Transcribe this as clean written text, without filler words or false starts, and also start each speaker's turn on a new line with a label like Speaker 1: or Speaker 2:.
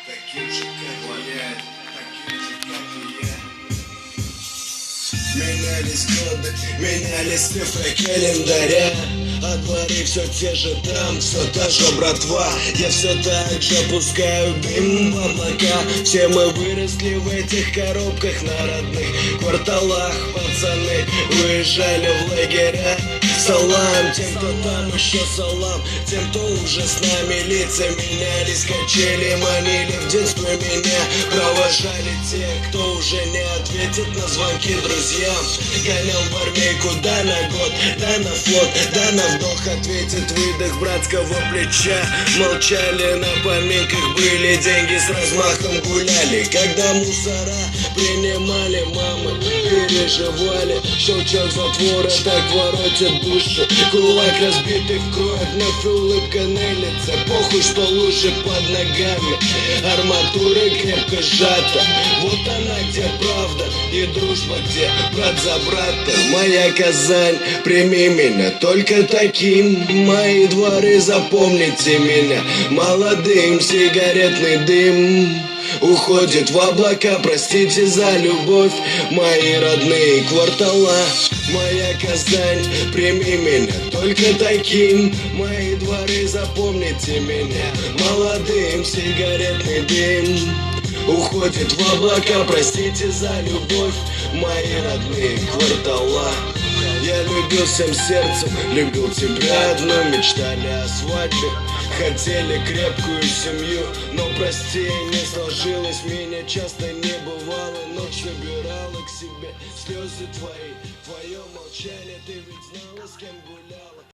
Speaker 1: таким же, как я, таким же, как и я. Менялись годы, менялись цифры календаря, а дворы все те же там, все та же братва. Я все так же пускаю дым в облака. Все мы выросли в этих коробках на родных кварталах. Пацаны уезжали в лагеря. Салам тем, кто там еще салам, тем, кто уже с нами. Лица менялись, качели манили в детстве меня. Провожали те, кто уже не ответит на звонки друзьям. Гонял в армейку, да на год, да на флот, да на вдох. Ответит выдох братского плеча. Молчали на поминках, были деньги, с размахом гуляли. Когда мусора принимали, мамы переживали. Щелчок затвора так воротит душу. Кулак разбитый в кровь, вновь улыбка на лице. Похуй, что лучше под ногами. Арматура крепко сжата. Вот она где правда и дружба, где брат за брата. Моя Казань, прими меня только таким. Мои дворы, запомните меня молодым. Сигаретный дым уходит в облака, простите за любовь. Мои родные квартала. Моя Казань, прими меня только таким. Мои дворы, запомните меня молодым. Сигаретный дым уходит в облака, простите за любовь. Мои родные квартала. Я любил всем сердцем, любил тебя одну. Мечтали о свадьбе, хотели крепкую семью. Но прости, не сложилось, меня часто не бывало. Ночь набирала к себе слезы твои, твое молчание. Ты ведь знала, с кем гуляла.